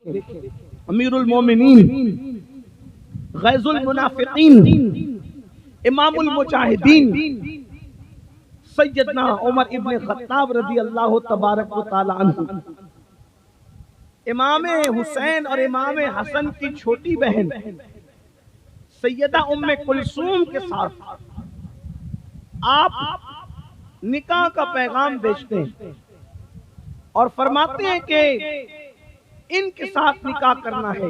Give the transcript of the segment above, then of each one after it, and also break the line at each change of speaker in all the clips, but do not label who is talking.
امیر المومنین، غیظ المنافقین، امام المجاہدین سیدنا عمر ابن خطاب رضی اللہ تبارک و تعالی عنہ، امام حسین اور امام حسن کی چھوٹی بہن سیدہ ام کلثوم کے ساتھ آپ نکاح کا پیغام بھیجتے ہیں اور فرماتے ہیں کہ ان کے ساتھ نکاح کرنا ہے،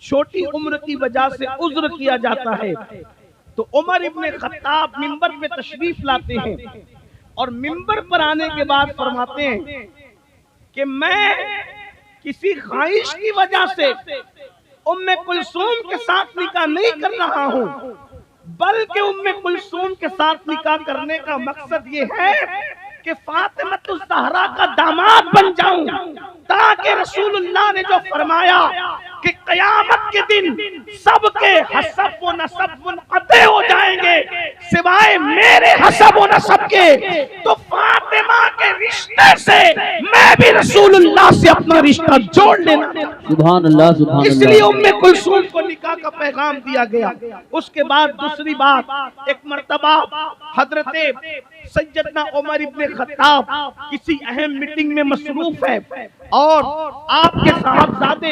چھوٹی عمر کی وجہ سے عذر کیا جاتا ہے۔ تو عمر ابن خطاب منبر پہ تشریف لاتے ہیں اور منبر پر آنے کے بعد فرماتے ہیں کہ میں کسی خواہش کی وجہ سے ام کلثوم کے ساتھ نکاح نہیں کر رہا ہوں، بلکہ ام کلثوم کے ساتھ نکاح کرنے کا مقصد یہ ہے کہ فاطمہ الزہرا کا داماد بن جاؤں، تاکہ رسول اللہ نے جو فرمایا کہ قیامت کے دن سب کے حسب و نسب منقطع ہو جائیں گے سوائے میرے حسب و نسب کے، تو فاطمہ کے رشتے سے میں بھی رسول اللہ سے اپنا رشتہ جوڑ لینا۔
سبحان اللہ سبحان اللہ۔
اس لیے ام کلثوم کو نکاح کا پیغام دیا گیا۔ اس کے بعد دوسری بات، ایک مرتبہ حضرت سیدنا عمر ابن خطاب کسی اہم میٹنگ میں مصروف ہے اور آپ کے صاحبزادے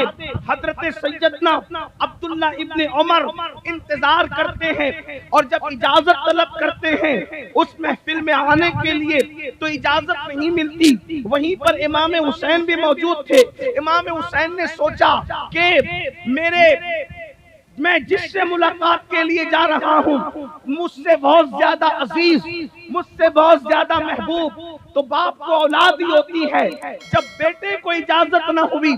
حضرت سیدنا عبداللہ ابن عمر انتظار کرتے ہیں، اور جب اجازت طلب کرتے ہیں اس محفل میں آنے کے لیے تو اجازت نہیں ملتی۔ وہیں پر امام حسین بھی موجود تھے۔ امام حسین نے سوچا کہ میں جس سے ملاقات کے لیے جا رہا ہوں مجھ سے بہت زیادہ عزیز، مجھ سے بہت زیادہ محبوب، تو باپ کو اولاد ہی ہوتی ہے۔ جب بیٹے کو اجازت نہ ہوئی،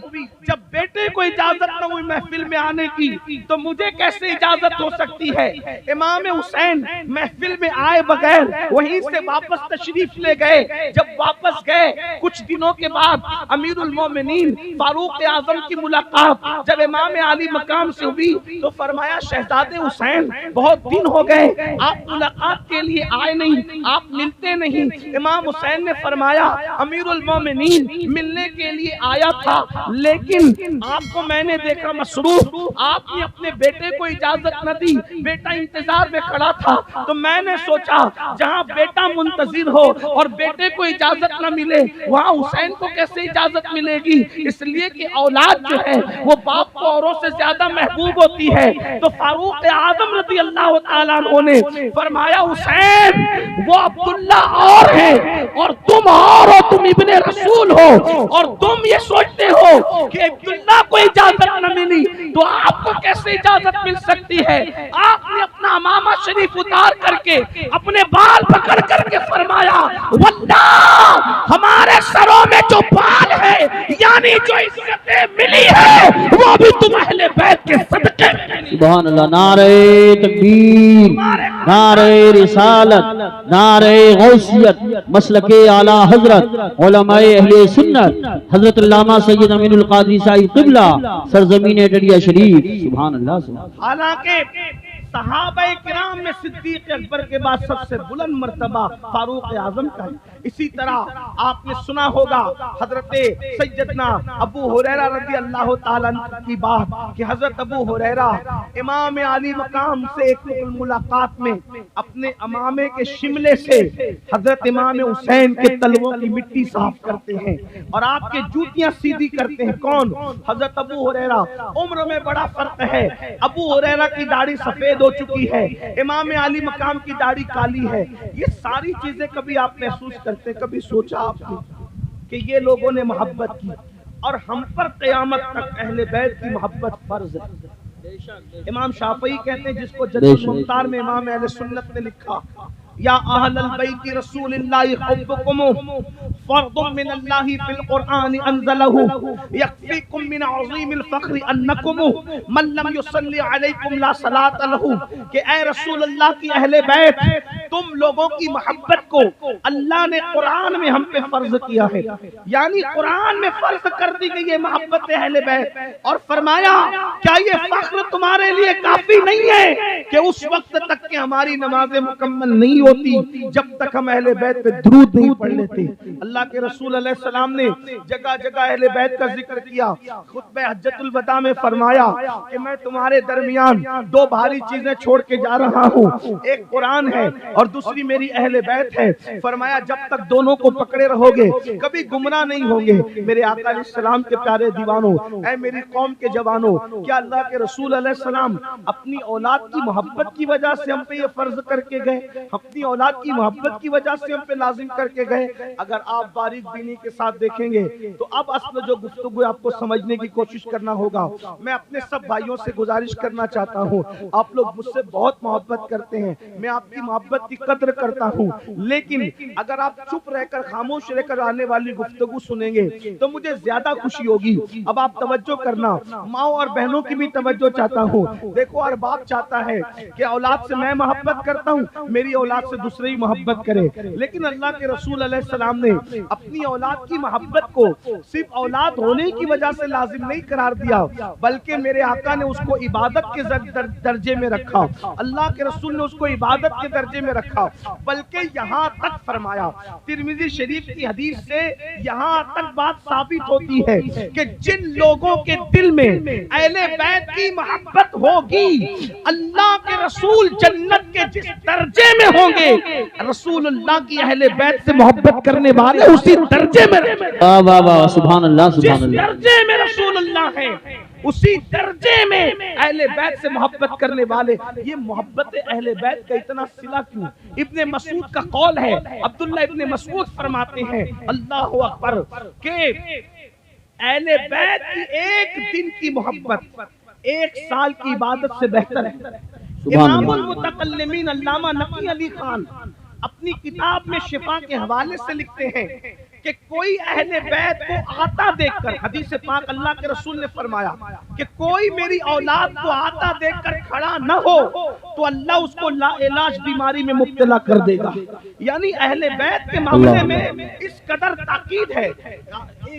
جب بیٹے کو اجازت نہ ہوئی محفل میں آنے کی، تو مجھے کیسے اجازت ہو سکتی ہے؟ امام حسین محفل میں آئے بغیر وہیں سے واپس تشریف لے گئے۔ جب واپس گئے کچھ دنوں کے بعد امیر المومنین فاروق اعظم کی ملاقات جب امام علی مقام سے ہوئی تو فرمایا شہزادے حسین بہت دن ہو گئے آپ ملاقات کے لیے آئے نہیں، آپ ملتے نہیں۔ امام حسین نے فرمایا امیر المومنین ملنے کے لیے آیا تھا، لیکن آپ کو میں نے دیکھا مصروف، آپ نے اپنے بیٹے کو اجازت نہ دی، بیٹا انتظار میں کھڑا تھا، تو میں نے سوچا جہاں بیٹا منتظر ہو اور بیٹے کو اجازت نہ ملے وہاں حسین کو کیسے اجازت ملے گی؟ اس لیے کہ اولاد جو ہے وہ باپ کو اوروں سے زیادہ محبوب ہوتی ہے۔ تو فاروق اعظم رضی اللہ تعالیٰ عنہ نے فرمایا حسین وہ عبداللہ اور ہے اور تم اور ہو، تم ابن رسول ہو، اور تم یہ سوچتے ہو کہ عبداللہ کو اجازت نہ ملی تو آپ کو کیسے اجازت مل سکتی ہے؟ آپ نے اپنا امامہ شریف اتار کر کے اپنے بال پکڑ کر کے فرمایا واللہ ہمارے سروں میں جو بال ہے یعنی جو عزتیں ملی ہے وہ بھی تم اہل بیت کے صدقے میں۔
سبحان اللہ۔ نعرہ تکبیر، نعرہ رسالت، نعرہ غوثیت، مسلک اعلی حضرت علماء اہل سنت حضرت علامہ سید امین القادری صاحب قبلہ سرزمین ڈڈیا شریف۔ سبحان اللہ سبحان اللہ۔
حالانکہ صحابہ کرام میں صدیق اکبر کے بعد سب سے بلند مرتبہ فاروق اعظم کا ہے۔ اسی طرح آپ نے سنا ہوگا حضرت سیدنا ابو ہریرہ رضی اللہ تعالیٰ عنہ کی بات کہ حضرت ابو ہریرہ امام علی مقام سے ایک ملاقات میں اپنے امامے کے شملے سے حضرت امام حسین کے تلووں کی مٹی صاف کرتے ہیں اور آپ کے جوتیاں سیدھی کرتے ہیں۔ کون؟ حضرت ابو ہریرہ۔ عمر میں بڑا فرق ہے، ابو ہریرہ کی داڑھی سفید ہو چکی ہے، امام علی مقام کی داڑھی کالی ہے۔ یہ ساری چیزیں کبھی آپ محسوس کرتے، کبھی سوچا آپ نے کہ یہ لوگوں نے محبت کی اور ہم پر قیامت تک اہل بیت کی محبت فرض ہے۔ امام شافعی کہتے ہیں جس کو جد المختار میں امام اہل سنت نے لکھا یا اہل البیت رسول اللہ حبکم فرض من اللہ فی القرآن انزلہ یکفیکم من عظیم الفخر انکم من لم یصلی علیکم لا صلاۃ لہ، کہ اے رسول اللہ کی اہل بیت تم لوگوں کی محبت کو اللہ نے قرآن میں ہم پہ فرض کیا ہے، یعنی قرآن میں فرض کر دی گئی ہے محبت اہل بیت، اور فرمایا کیا یہ فخر تمہارے لیے کافی نہیں ہے کہ اس وقت تک کہ ہماری نمازیں مکمل نہیں ہوتی جب تک ہم اہل بیت پہ درود نہیں پڑھ لیتے۔ اللہ اللہ کے رسول علیہ السلام نے جگہ جگہ اہل بیت کا ذکر کیا. خطبہ حجۃ الوداع میں فرمایا کہ میں تمہارے درمیان دو بھاری چیزیں چھوڑ کے جا رہا ہوں, ایک قرآن ہے اور دوسری میری اہل بیت ہے. فرمایا جب تک دونوں کو پکڑے رہو گے کبھی گمراہ نہیں ہوں گے. میرے آقا علیہ السلام کے پیارے دیوانوں, اے میری قوم کے جوانوں, کیا اللہ کے رسول علیہ السلام اپنی اولاد کی محبت کی وجہ سے ہم پہ یہ فرض کر کے گئے, اپنی اولاد کی محبت کی وجہ سے ہم پہ لازم کر کے گئے؟ اگر آپ باریک بینی کے ساتھ دیکھیں گے تو اب اصل جو گفتگو آپ کو سمجھنے کی کوشش کرنا ہوگا. میں اپنے سب بھائیوں سے گزارش کرنا چاہتا ہوں, آپ لوگ مجھ سے بہت محبت کرتے ہیں, میں آپ کی محبت کی قدر کرتا ہوں, لیکن اگر آپ چپ رہ کر خاموش رہ کر آنے والی گفتگو سنیں گے تو مجھے زیادہ خوشی ہوگی. اب آپ توجہ کرنا, ماؤں اور بہنوں کی بھی توجہ چاہتا ہوں. دیکھو ہر باپ چاہتا ہے کہ اولاد سے میں محبت کرتا ہوں, میری اولاد سے دوسرے ہی محبت کرے, لیکن اللہ کے رسول علیہ السلام نے اپنی اولاد کی محبت کو صرف اولاد ہونے کی وجہ سے لازم نہیں قرار دیا, بلکہ میرے آقا نے اس کو عبادت کے درجے میں رکھا, اللہ کے رسول نے اس کو عبادت کے درجے میں رکھا, بلکہ یہاں تک فرمایا, ترمذی شریف کی حدیث سے یہاں تک بات ثابت ہوتی ہے کہ جن لوگوں کے دل میں اہل بیت کی محبت ہوگی, اللہ کے رسول جنت کے جس درجے میں ہوں گے, رسول اللہ کی اہل بیت سے محبت کرنے والے اسی درجے میں رہیں گے.
واہ واہ واہ, سبحان اللہ سبحان
جس
اللہ.
درجے میں رسول اللہ ہے اسی درجے میں اہل بیت سے محبت کرنے والے. یہ محبت اہل بیت کا اتنا صلہ کیوں؟ ابن مسعود کا قول ہے, عبداللہ ابن مسعود فرماتے ہیں اللہ اکبر, کہ اہل بیت کی ایک دن کی محبت ایک سال کی عبادت سے بہتر ہے. امام المتکلمین علامہ نقی علی خان اپنی کتاب میں شفا کے حوالے سے لکھتے ہیں کہ کوئی اہل بیت کو آتا دیکھ کر, حدیث پاک اللہ کے رسول نے فرمایا کہ کوئی میری اولاد کو آتا دیکھ کر کھڑا نہ ہو تو اللہ اس کو لا علاج بیماری میں مبتلا کر دے گا. یعنی اہل بیت کے معاملے میں اس قدر تاکید ہے,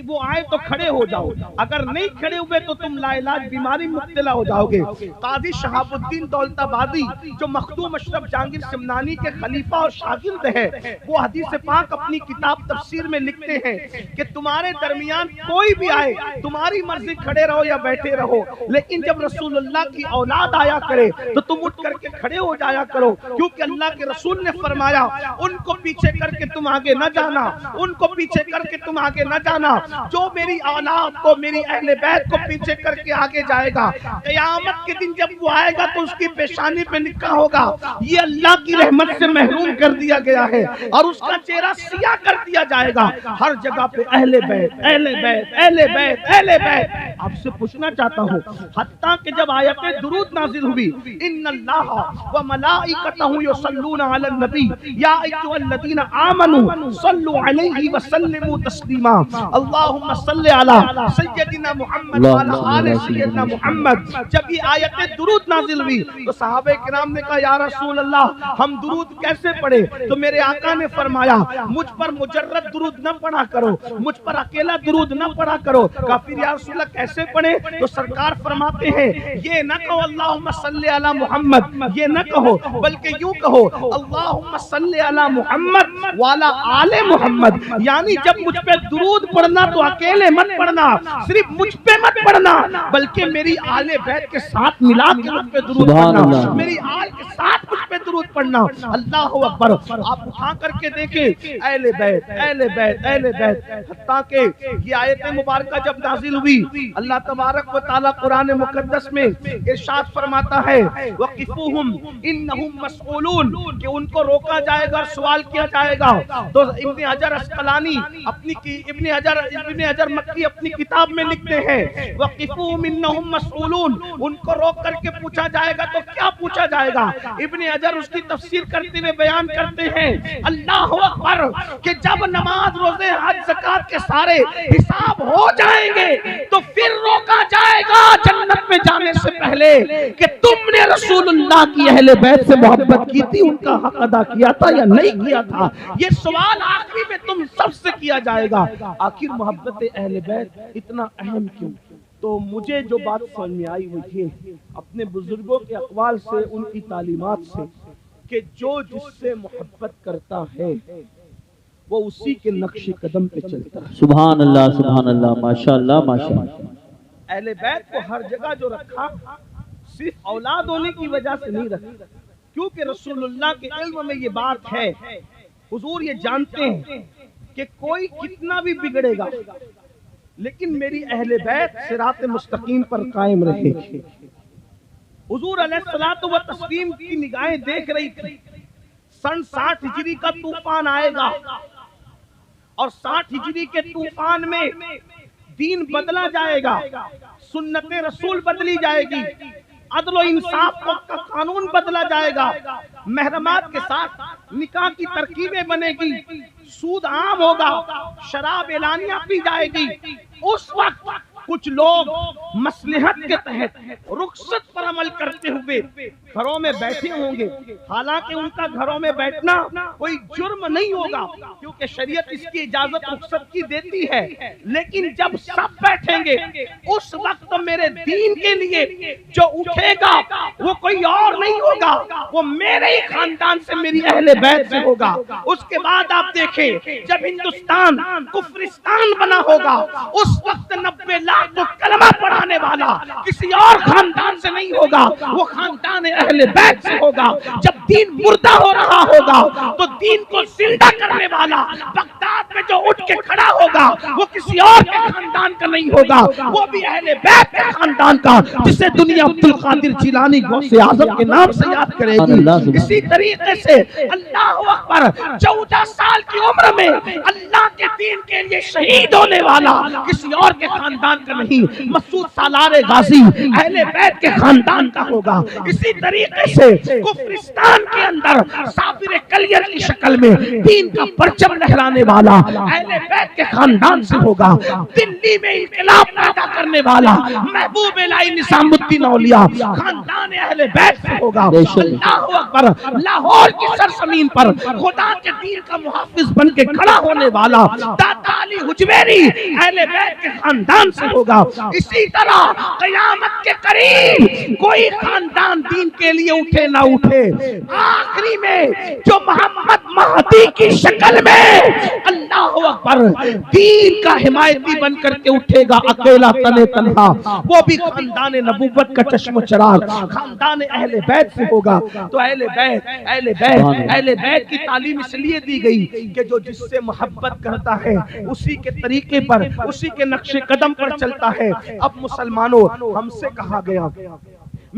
وہ آئے تو کھڑے ہو جاؤ, اگر نہیں کھڑے ہوئے تو تم لا علاج بیماری میں مبتلا ہو جاؤ گے. قاضی شہاب الدین دولت آبادی جو مخدوم اشرف جہانگیر سمنانی کے خلیفہ اور شاگرد ہے, وہ حدیث پاک اپنی کتاب تفسیر میں لکھتے ہیں کہ تمہارے درمیان کوئی بھی آئے, تمہاری مرضی کھڑے رہو یا بیٹھے رہو, لیکن جب رسول اللہ کی اولاد آیا کرے تو تم اٹھ کر کے کھڑے ہو جایا کرو, کیونکہ اللہ کے رسول نے فرمایا ان کو پیچھے کر کے تم آگے نہ جانا, ان کو پیچھے کر کے تم آگے نہ جانا. جو میری اولاد کو, میری اہل بیت کو پیچھے کر کے آگے جائے گا, قیامت کے دن جب وہ آئے گا تو اس کی پیشانی پہ لکھا ہوگا یہ اللہ کی رحمت سے محروم کر دیا گیا ہے, اور اس کا چہرہ سیاہ کر دیا جائے گا. ہر جگہ پہ اہل بیت اہل بیت اہل بیت اہل بیت. آپ سے پوچھنا چاہتا ہوں, حتیٰ کہ جب آیت درود نازل ہوئی, ان اللہ و ملائکتہ یصلون علی النبی یا ایھا الذین آمنوا صلوا علیہ وسلموا تسلیما, اللہم صل علی سیدنا محمد وعلی آل سیدنا محمد. جب یہ آیت درود نازل ہوئی تو صحابہ کرام نے کہا یا رسول اللہ ہم درود کیسے پڑھے؟ تو میرے آقا نے فرمایا مجھ پر مجرد درود نہ پڑھا کرو, مجھ پر اکیلا درود نہ پڑھا کرو. کافر یا رسول اللہ کیسے پڑھے؟ تو سرکار فرماتے ہیں یہ نہ کہو اللہم صلی علی محمد, یہ نہ کہو, بلکہ یوں کہو اللہم صلی علی محمد وعلی آل محمد. یعنی جب مجھ پہ درود پڑھنا تو اکیلے مت پڑھنا, صرف مجھ پہ مت پڑھنا, بلکہ میری آل بیت کے ساتھ ملا کے مجھ پہ درود پڑھنا, میری آل کے ساتھ مجھ پہ درود پڑھنا. اللہ اکبر. آپ اٹھا کر کے دیکھیں اہل بیت اہل بیت اہل بیت. حتیٰ کہ یہ آیت مبارکہ جب نازل ہوئی, اللہ تبارک و تعالی قرآن مقدس میں ارشاد فرماتا ہے وقفوہم انہم مسئولون, کہ ان کو روکا جائے گا, سوال کیا جائے گا. تو ابن حجر اسقلانی ابن حجر مکی اپنی کتاب میں لکھتے ہیں وقفوہم انہم مسئولون, ان کو روک کر کے پوچھا جائے گا. تو کیا پوچھا جائے گا؟ ابن حجر اس کی تفسیر کرتے ہوئے بیان کرتے ہیں اللہ اکبر, کہ جب نماز روزے حج زکات کے سارے حساب ہو جائیں گے تو پھر روکا جائے گا جنت میں جانے سے پہلے کہ تم نے رسول اللہ کی اہل بیت سے محبت کی تھی, ان کا حق ادا کیا تھا یا نہیں کیا تھا. یہ سوال آخری میں تم سب سے کیا جائے گا. آخر محبت اہل بیت اتنا اہم کیوں؟ تو مجھے جو بات سمجھ میں آئی وہ یہ اپنے بزرگوں کے اقوال سے, ان کی تعلیمات سے, کہ جو جس سے محبت کرتا ہے وہ اسی کے نقش قدم پہ چلتا ہے۔
سبحان اللہ، ماشاءاللہ ماشاءاللہ۔
اہل بیت کو ہر جگہ جو رکھا صرف اولاد ہونے کی وجہ سے نہیں رکھا، کیونکہ رسول اللہ کے علم میں یہ بات ہے، حضور یہ جانتے ہیں کہ کوئی کتنا بھی بگڑے گا لیکن میری اہل بیت صراط مستقیم پر قائم رہے گی۔ حضور علیہ الصلوۃ والتسلیم کی نگاہیں دیکھ رہی تھی، سن 60 ہجری کا طوفان آئے گا اور 60 ہجری کے طوفان میں دین بدلا جائے گا، سنت رسول بدلی جائے گی، عدل و انصاف کا قانون بدلا جائے گا، محرمات کے ساتھ نکاح کی ترکیبیں بنے گی، سود عام ہوگا، شراب اعلانیہ پی جائے گی۔ اس وقت کچھ لوگ مصلحت کے تحت رخصت پر عمل کرتے ہوئے گھروں میں بیٹھے ہوں گے، حالانکہ ان کا گھروں میں بیٹھنا کوئی جرم نہیں ہوگا کیونکہ شریعت اس کی اجازت رخصت کی دیتی ہے، لیکن جب سب بیٹھیں گے اس وقت میرے دین کے لیے جو اٹھے گا وہ کوئی اور نہیں ہوگا، وہ میرے ہی خاندان سے، میری اہل بیت سے ہوگا۔ اس کے بعد آپ دیکھیں جب ہندوستان کفرستان بنا ہوگا اس وقت 90 لاکھ کو کلمہ پڑھانے والا کسی اور خاندان سے نہیں ہوگا، وہ خاندان اہل بیت سے ہوگا۔ جب دین مردہ ہو رہا ہوگا تو دین کو زندہ کرنے والا بغداد میں جو اٹھ کے کھڑا ہوگا وہ کسی اور کے خاندان کا نہیں ہوگا، وہ بھی اہل بیت کے خاندان کا، جسے دنیا عبد القادر جیلانی غوث اعظم کے نام سے یاد کرے گی۔ اسی طریقے سے اللہ اکبر 14 سال کی عمر میں اللہ کے دین کے لیے شہید ہونے والا کسی اور کے خاندان کا نہیں، مسعود سالار غازی اہل بیت کے خاندان کا ہوگا۔ اسی طریقے سے کفرستان کے اندر صابر کلیر کی شکل میں دین کا پرچم لہرانے والا اہل بیت کے خاندان سے ہوگا۔ دلی میں انقلاب پیدا کرنے والا محبوب الہی نظام الدین اولیاء خاندان اہل بیت سے ہوگا۔ اللہ اکبر، لاہور کی سرزمین پر خدا کے دین کا محافظ بن کے کھڑا ہونے والا داتا علی حجویری اہل بیت کے خاندان سے ہوگا۔ اسی طرح قیامت کے قریب کوئی خاندان دین کے لیے اٹھے نہ اٹھے، آخری میں جو محمد مہدی کی شکل میں اللہ اکبر دین کا حمایتی بن کر کے اٹھے گا اکیلا تنے تنہا، وہ بھی خاندان نبوت کا چشم و چراغ خاندان اہل بیت سے ہوگا۔ تو اہل بیت کی تعلیم اس لیے دی گئی کہ جو جس سے محبت کرتا ہے اسی کے طریقے پر، اسی کے نقش قدم پر چلتا ہے۔ اب مسلمانوں ہم سے کہا گیا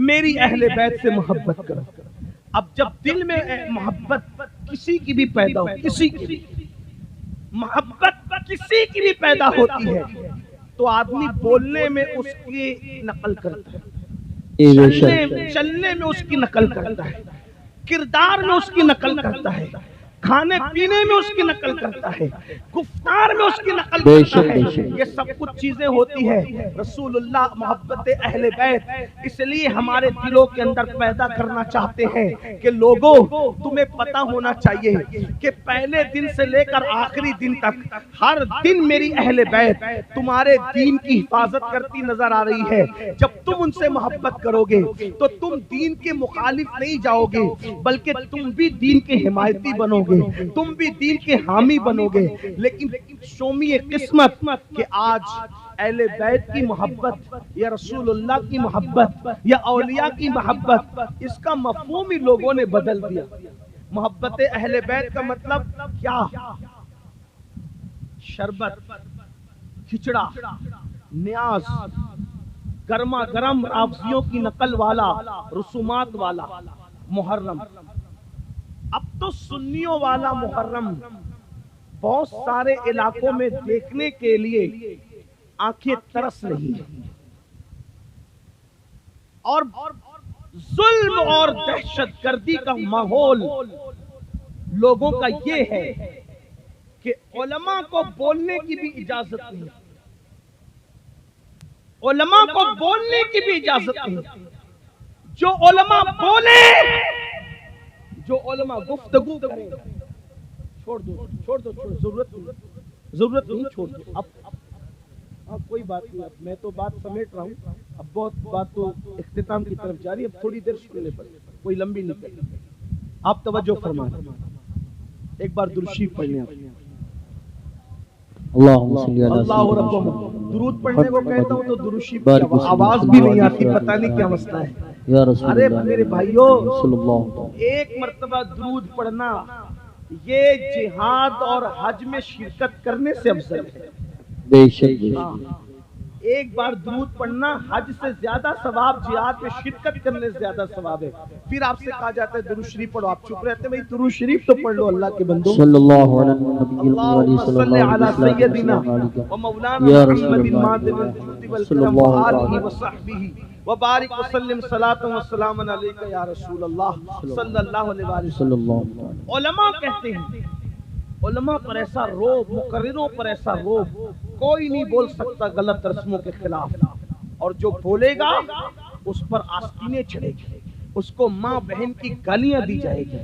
میری اہل بیت سے محبت کرو۔ اب جب دل میں محبت کسی کی بھی پیدا ہو، کسی کی بھی محبت کسی کی بھی پیدا ہوتی ہے تو آدمی بولنے میں اس کی نقل کرتا ہے، چلنے میں اس کی نقل کرتا ہے، کردار میں اس کی نقل کرتا ہے، کھانے پینے میں اس کی نقل کرتا ہے، گفتار میں اس کی نقل کرتا ہے۔ یہ سب کچھ چیزیں ہوتی ہے۔ رسول اللہ محبت اہل بیت اس لیے ہمارے دلوں کے اندر پیدا کرنا چاہتے ہیں کہ لوگوں تمہیں پتا ہونا چاہیے کہ پہلے دن سے لے کر آخری دن تک ہر دن میری اہل بیت تمہارے دین کی حفاظت کرتی نظر آ رہی ہے۔ جب تم ان سے محبت کرو گے تو تم دین کے مخالف نہیں جاؤ گے بلکہ تم بھی دین کے حمایتی بنو گے، تم بھی دین کے حامی بنو گے۔ لیکن شومی قسمت کہ آج اہل بیت کی محبت یا رسول اللہ کی محبت یا اولیاء کی محبت، اس کا مفہوم ہی لوگوں نے بدل دیا۔ محبت اہل بیت کا مطلب کیا؟ شربت، کھچڑا، نیاز، گرما گرم آبزیوں کی نقل والا، رسومات والا محرم۔ اب تو سنیوں والا محرم بہت سارے علاقوں میں دیکھنے کے لیے آنکھیں ترس رہی ہیں، اور ظلم اور دہشت گردی کا ماحول لوگوں کا یہ ہے کہ علماء کو بولنے کی بھی اجازت نہیں، علماء کو بولنے کی بھی اجازت نہیں۔ جو علماء بولے، جو علماء گفتگو کریں، چھوڑ دو، ضرورت نہیں، چھوڑ دو۔ اب کوئی بات نہیں، اب میں تو بات سمیٹ رہا ہوں، اب بہت بات تو اختتام کی طرف جاری ہے، اب تھوڑی دیر سننے پر، کوئی لمبی نہیں کرنی۔ آپ توجہ فرمائیں، ایک بار درود شریف پڑھ لیں آپ۔
اللہم صلی علی
اللہ
سیدنا
رب
محمد
درود پڑھنے کو کہتا ہوں تو درود شریف
بارک
کی آواز بھی نہیں آتی، پتہ نہیں کیا مسئلہ ہے۔
یا رسول
ارے
اللہ
میرے بھائیوں،
صلی اللہ علیہ
ایک مرتبہ درود پڑھنا یہ جہاد اور حج میں شرکت کرنے سے افضل ہے۔
بے شک بے
ہاں،
شک
ایک بار درود پڑھنا حج سے زیادہ ثواب، جہاد میں شرکت کرنے سے زیادہ ثواب ہے۔ پھر آپ سے کہا جاتا ہے درود شریف پڑھو، آپ چپ رہتے ہیں، بھائی درود شریف تو پڑھ لو اللہ کے بندو۔
صلی اللہ علیہ نبی
اللہم
صلی
صل
اللہ
علی
علیہ
سیدنا
وسلم
و مولانا
یا رسول
محمد
اللہ
مادن الجود
صلی
والکرم
اللہ
وآلہ
علیہ
وصحبہ وبارک وسلم صلاۃ و سلام علیک یا رسول اللہ صلی اللہ علیہ وآلہ
صلی
وسلم۔
اللہ علیہ
علماء کہتے ہیں، علماء پر ایسا روب، مقرروں پر ایسا روب، کوئی نہیں بول سکتا غلط رسموں کے خلاف، اور جو بولے گا اس پر آستینیں چڑھے گی، اس کو ماں بہن کی گالیاں دی جائے گی،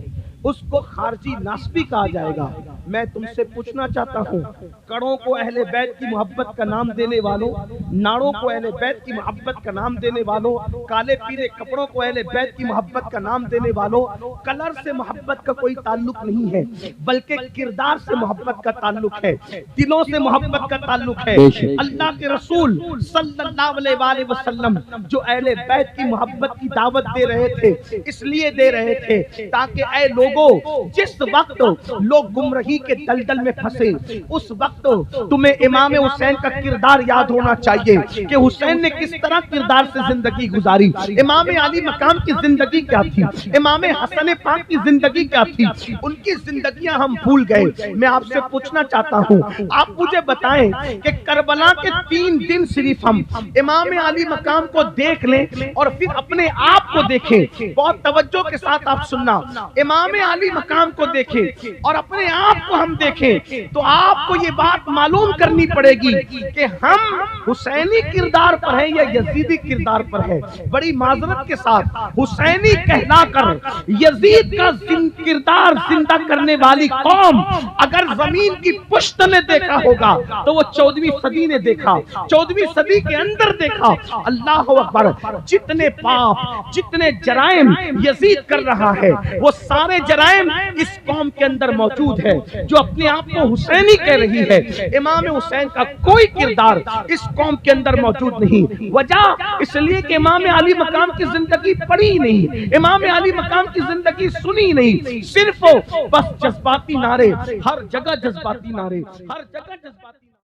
اس کو خارجی ناسبی کہا جائے گا۔ میں تم سے پوچھنا چاہتا ہوں، کڑوں کو اہل بیت کی محبت کا نام دینے والوں، ناڑوں کو اہل بیت کی محبت کا نام دینے والوں، کالے پیلے کپڑوں کو اہل بیت کی محبت کا نام دینے والوں، کلر سے محبت کا کوئی تعلق نہیں ہے، بلکہ کردار سے محبت کا تعلق ہے، دلوں سے محبت کا تعلق ہے۔ اللہ کے رسول صلی اللہ علیہ وآلہ وسلم جو اہل بیت کی محبت کی دعوت دے رہے تھے، اس لیے دے رہے تھے تاکہ اے لوگوں، جس وقت لوگ گمراہی کے دلدل میں پھنسے، اس وقت تمہیں امام حسین کا کردار یاد ہونا چاہیے کہ حسین نے کس طرح کردار سے زندگی گزاری، امام علی مقام کی زندگی کیا تھی، امام حسن پاک کی زندگی کیا تھی، ان کی زندگیاں ہم بھول گئے۔ میں آپ سے پوچھنا چاہتا ہوں، آپ مجھے بتائیں کہ کربلا کے 3 دن صرف ہم امام علی مقام کو دیکھ لیں اور پھر اپنے آپ کو دیکھیں، بہت توجہ کے ساتھ آپ سننا، امام علی مقام کو دیکھیں اور اپنے آپ کو ہم دیکھیں تو آپ کو یہ بات معلوم کرنی پڑے گی کہ ہم حسینی کردار پر ہیں یا یزیدی کردار پر ہیں۔ بڑی معذرت کے ساتھ حسینی کہلا کر یزید کا کردار زندہ کرنے والی قوم اگر زمین کی پشت نے دیکھا ہوگا تو وہ 14ویں صدی نے دیکھا، 14ویں صدی کے اندر دیکھا۔ اللہ اکبر، جتنے پاپ، جتنے جرائم یزید کر رہا ہے وہ سارے جرائم اس قوم کے اندر موجود ہے جو اپنے آپ کو حسینی کہہ رہی ہے۔ امام حسین کا کوئی کردار اس قوم کے اندر موجود نہیں، وجہ اس لیے کہ امام علی مقام کی زندگی پڑھی نہیں، امام علی مقام کی زندگی سنی نہیں، صرف بس جذباتی نعرے، ہر جگہ جذباتی نعرے، ہر جگہ جذباتی